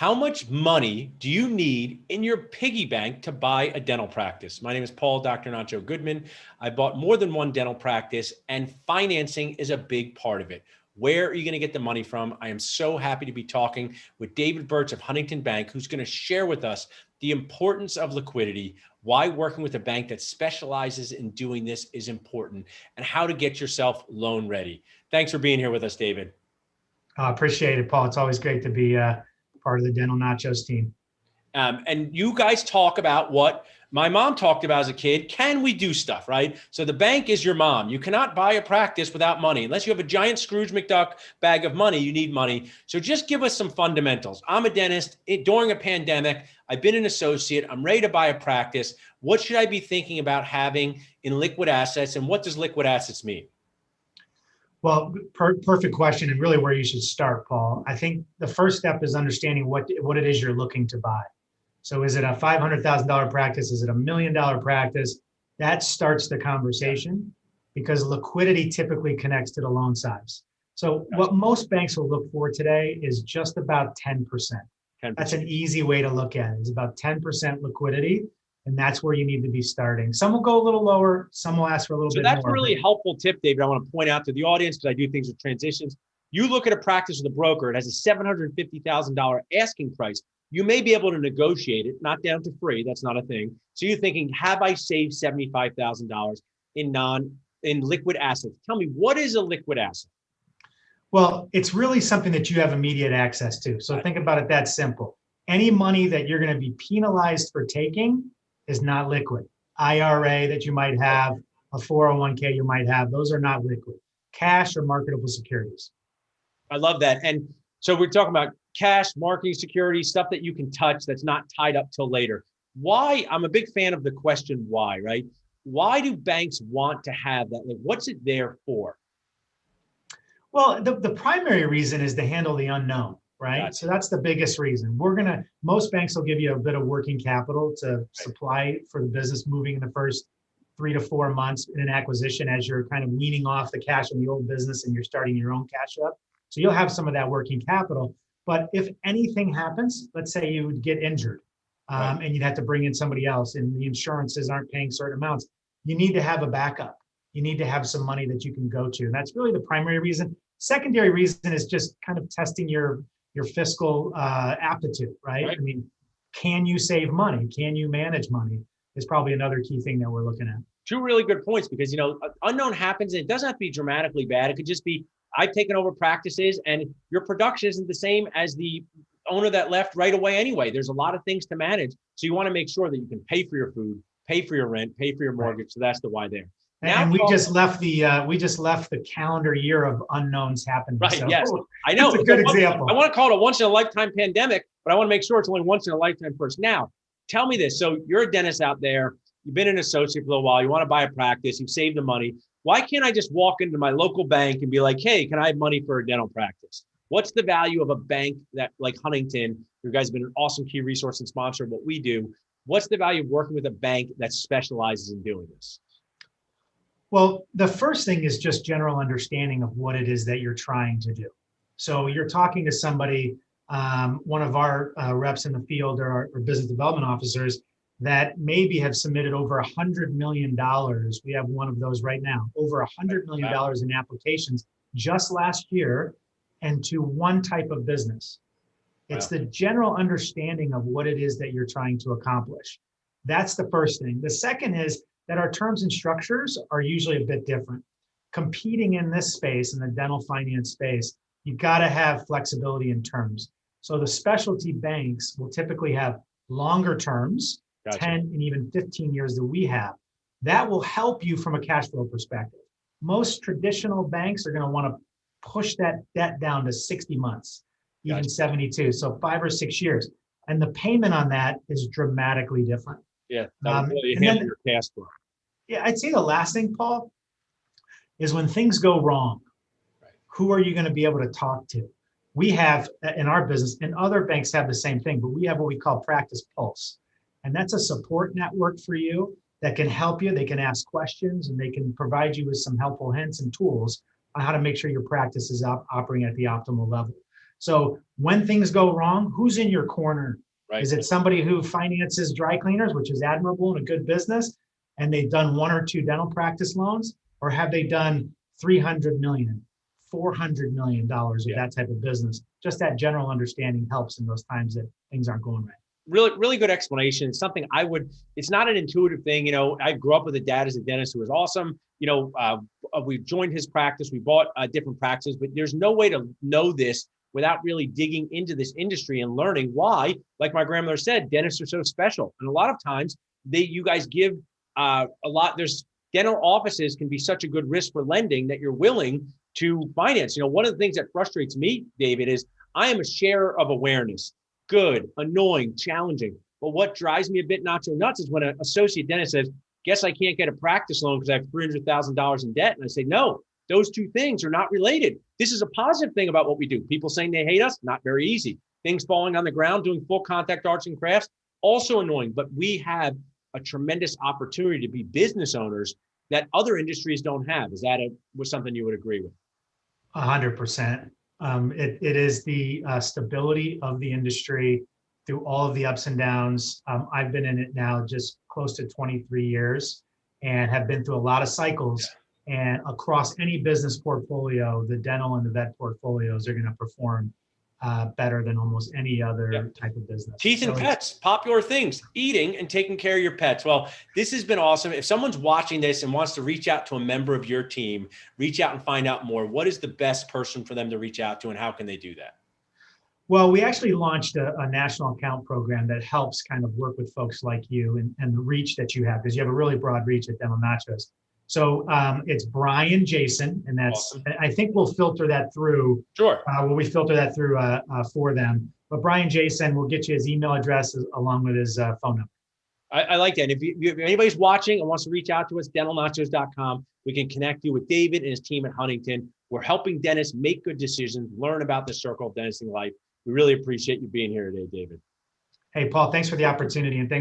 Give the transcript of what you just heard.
How much money do you need in your piggy bank to buy a dental practice? My name is Paul, Dr. Nacho Goodman. I bought more than one dental practice, and financing is a big part of it. Where are you going to get the money from? I am so happy to be talking with David Birch of Huntington Bank, who's going to share with us the importance of liquidity, why working with a bank that specializes in doing this is important, and how to get yourself loan ready. Thanks for being here with us, David. Appreciate it, Paul. It's always great to be part of the Dental Nachos team. And you guys talk about what my mom talked about as a kid. Can we do stuff, right? So the bank is your mom. You cannot buy a practice without money. Unless you have a giant Scrooge McDuck bag of money, you need money. So just give us some fundamentals. I'm a dentist. During a pandemic, I've been an associate. I'm ready to buy a practice. What should I be thinking about having in liquid assets, and what does liquid assets mean? Well, perfect question, and really where you should start, Paul. I think the first step is understanding what it is you're looking to buy. So is it a $500,000 practice? Is it $1 million practice? That starts the conversation because liquidity typically connects to the loan size. So what most banks will look for today is just about 10%. 10%. That's an easy way to look at it. It's about 10% liquidity. And that's where you need to be starting. Some will go a little lower. Some will ask for a little bit more. So that's a really helpful tip, David. I want to point out to the audience, because I do things with transitions. You look at a practice with a broker, it has a $750,000 asking price. You may be able to negotiate it, not down to free. That's not a thing. So you're thinking, have I saved $75,000 in liquid assets? Tell me, what is a liquid asset? Well, it's really something that you have immediate access to. So think about it that simple. Any money that you're going to be penalized for taking is not liquid. IRA that you might have, a 401k you might have, those are not liquid. Cash or marketable securities. I love that. And so we're talking about cash, marketing securities, stuff that you can touch that's not tied up till later. Why? I'm a big fan of the question why, right? Why do banks want to have that? Like, what's it there for? Well, the primary reason is to handle the unknown, right? Gotcha. So that's the biggest reason. Most banks will give you a bit of working capital to supply for the business moving in the first 3 to 4 months in an acquisition as you're kind of weaning off the cash in the old business and you're starting your own cash up. So you'll have some of that working capital. But if anything happens, let's say you would get injured and you'd have to bring in somebody else and the insurances aren't paying certain amounts, you need to have a backup. You need to have some money that you can go to. And that's really the primary reason. Secondary reason is just kind of testing your fiscal aptitude, right? I mean, can you save money? Can you manage money? Is probably another key thing that we're looking at. Two really good points, because, unknown happens, and it doesn't have to be dramatically bad. It could just be, I've taken over practices and your production isn't the same as the owner that left right away anyway. There's a lot of things to manage. So you want to make sure that you can pay for your food, pay for your rent, pay for your mortgage. So that's the why there. And we just left the calendar year of unknowns happening. Right. So yes. I know. It's a good example. I want to call it a once in a lifetime pandemic, but I want to make sure it's only once in a lifetime first. Now, tell me this. So you're a dentist out there. You've been an associate for a while. You want to buy a practice. You've saved the money. Why can't I just walk into my local bank and be like, hey, can I have money for a dental practice? What's the value of a bank that, like Huntington, you guys have been an awesome key resource and sponsor of what we do. What's the value of working with a bank that specializes in doing this? Well, the first thing is just general understanding of what it is that you're trying to do. So you're talking to somebody, one of our reps in the field or our business development officers that maybe have submitted over $100 million. We have one of those right now, over $100 million in applications just last year, and to one type of business. It's the general understanding of what it is that you're trying to accomplish. That's the first thing. The second is that our terms and structures are usually a bit different. Competing in this space, in the dental finance space, you've got to have flexibility in terms. So the specialty banks will typically have longer terms, 10 and even 15 years that we have. That will help you from a cash flow perspective. Most traditional banks are going to want to push that debt down to 60 months, even 72. So 5 or 6 years. And the payment on that is dramatically different. Yeah, that would really handle your cash flow. Yeah, I'd say the last thing, Paul, is when things go wrong, who are you going to be able to talk to? We have in our business, and other banks have the same thing, but we have what we call Practice Pulse. And that's a support network for you that can help you. They can ask questions and they can provide you with some helpful hints and tools on how to make sure your practice is operating at the optimal level. So when things go wrong, who's in your corner? Right. Is it somebody who finances dry cleaners, which is admirable and a good business, and they've done one or two dental practice loans, or have they done 300 million, $400 million of that type of business? Just that general understanding helps in those times that things aren't going right. Really, really good explanation. It's something it's not an intuitive thing. I grew up with a dad as a dentist who was awesome. We joined his practice. We bought different practices, but there's no way to know this without really digging into this industry and learning why, like my grandmother said, dentists are so special. And a lot of times you guys give a lot. There's dental offices can be such a good risk for lending that you're willing to finance. One of the things that frustrates me, David, is I am a sharer of awareness. Good, annoying, challenging. But what drives me a bit nacho nuts is when an associate dentist says, guess I can't get a practice loan because I have $300,000 in debt. And I say, no, those two things are not related. This is a positive thing about what we do. People saying they hate us, not very easy. Things falling on the ground, doing full contact arts and crafts, also annoying. But we have a tremendous opportunity to be business owners that other industries don't have. Is that was something you would agree with? 100%. It is the stability of the industry through all of the ups and downs. I've been in it now just close to 23 years and have been through a lot of cycles. And across any business portfolio, the dental and the vet portfolios are going to perform better than almost any other type of business. Teeth and pets, popular things, eating and taking care of your pets. Well, this has been awesome. If someone's watching this and wants to reach out to a member of your team, reach out and find out more, what is the best person for them to reach out to and how can they do that? Well, we actually launched a national account program that helps kind of work with folks like you and the reach that you have, because you have a really broad reach at Dental Nachos. So it's Brian Jason, and that's, awesome. I think we'll filter that through. Sure. We filter that through for them. But Brian Jason, we'll get you his email address along with his phone number. I like that. If anybody's watching and wants to reach out to us, dentalnachos.com, we can connect you with David and his team at Huntington. We're helping dentists make good decisions, learn about the circle of dentistry life. We really appreciate you being here today, David. Hey, Paul, thanks for the opportunity, and thanks